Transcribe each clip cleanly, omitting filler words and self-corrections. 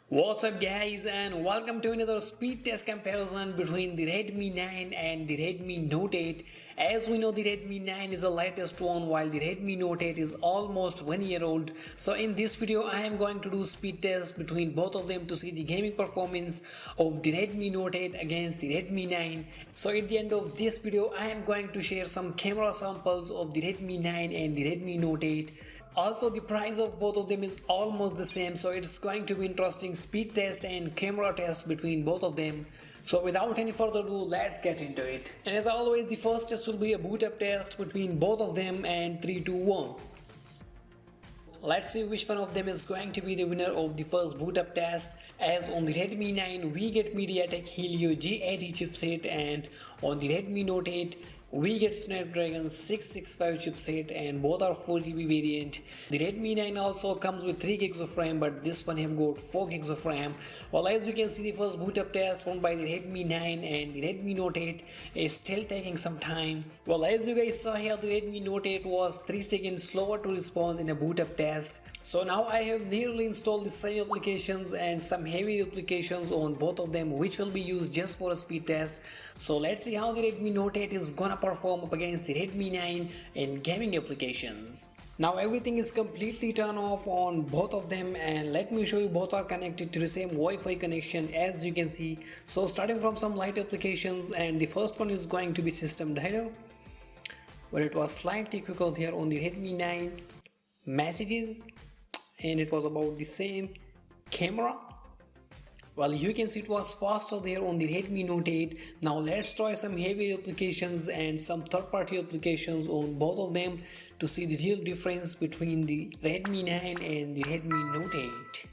What's up guys, and welcome to another speed test comparison between the Redmi 9 and the Redmi Note 8. As we know, the Redmi 9 is the latest one while the Redmi Note 8 is almost 1 year old. So in this video I am going to do speed test between both of them to see the gaming performance of the Redmi Note 8 against the Redmi 9. So at the end of this video I am going to share some camera samples of the Redmi 9 and the Redmi Note 8. Also, the price of both of them is almost the same, so it's going to be interesting speed test and camera test between both of them. So without any further ado, let's get into it. And as always, the first test will be a boot up test between both of them, and 3, 2, 1. Let's see which one of them is going to be the winner of the first boot up test. As on the Redmi 9 we get MediaTek Helio G80 chipset, and on the Redmi Note 8 we get Snapdragon 665 chipset, and both are 4GB variant. The Redmi 9 also comes with 3GB of RAM, but this one have got 4GB of RAM. Well, as you can see, the first boot up test found by the Redmi 9 and the Redmi Note 8 is still taking some time. Well, as you guys saw here, the Redmi Note 8 was 3 seconds slower to respond in a boot up test. So now I have nearly installed the same applications and some heavy applications on both of them, which will be used just for a speed test. So let's see how the Redmi Note 8 is gonna perform up against the Redmi 9 in gaming applications. Now everything is completely turned off on both of them, and let me show you, both are connected to the same Wi-Fi connection as you can see. So starting from some light applications, and the first one is going to be system dialer, where it was slightly quicker here on the Redmi 9. Messages, and it was about the same. Camera, well, you can see it was faster there on the Redmi Note 8. Now let's try some heavy applications and some third-party applications on both of them to see the real difference between the Redmi 9 and the Redmi Note 8.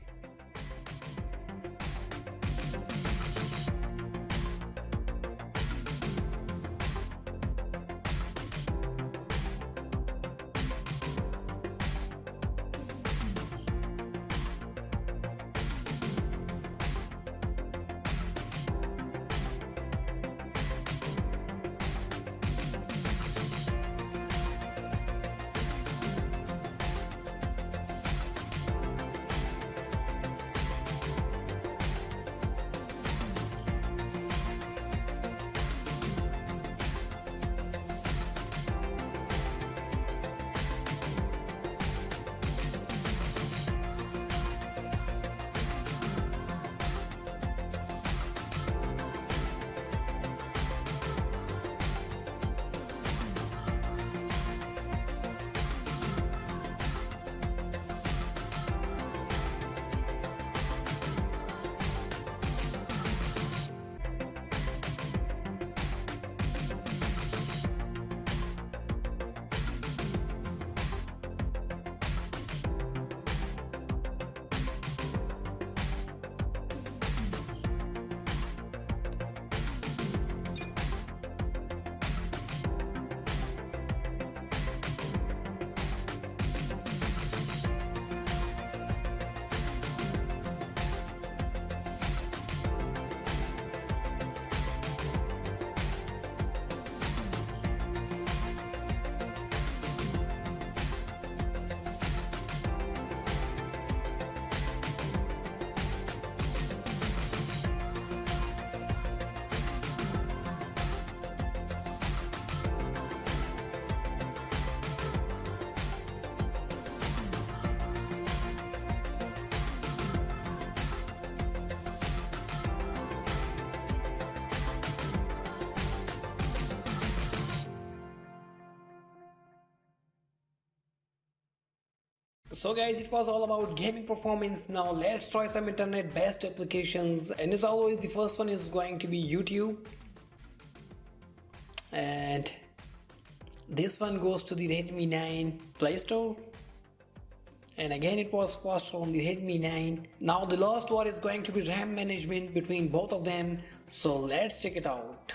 So guys, it was all about gaming performance. Now let's try some internet best applications, and as always the first one is going to be YouTube, and this one goes to the Redmi 9 Play Store, and again it was faster on the Redmi 9. Now the last one is going to be RAM management between both of them, so let's check it out.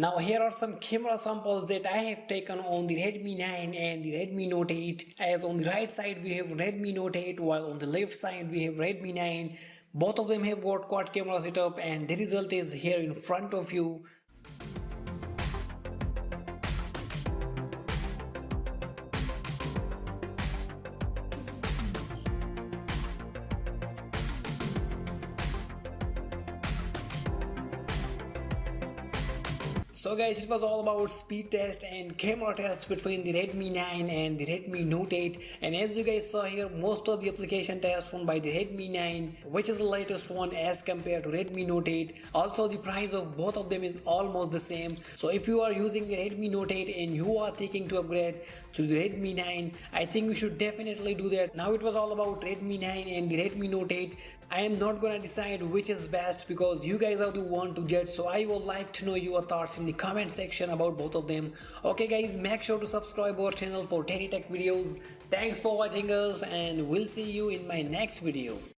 Now here are some camera samples that I have taken on the Redmi 9 and the Redmi Note 8. As on the right side we have Redmi Note 8, while on the left side we have Redmi 9. Both of them have got quad camera setup, and the result is here in front of you. So guys, it was all about speed test and camera test between the Redmi 9 and the Redmi Note 8, and as you guys saw here, most of the application tests won by the Redmi 9, which is the latest one as compared to Redmi Note 8. Also the price of both of them is almost the same, so if you are using the Redmi Note 8 and you are thinking to upgrade to the Redmi 9, I think you should definitely do that. Now it was all about Redmi 9 and the Redmi Note 8. I am not gonna decide which is best because you guys are the one to judge, so I would like to know your thoughts in the comment section about both of them. Okay guys, make sure to subscribe our channel for daily tech videos. Thanks for watching us, and we'll see you in my next video.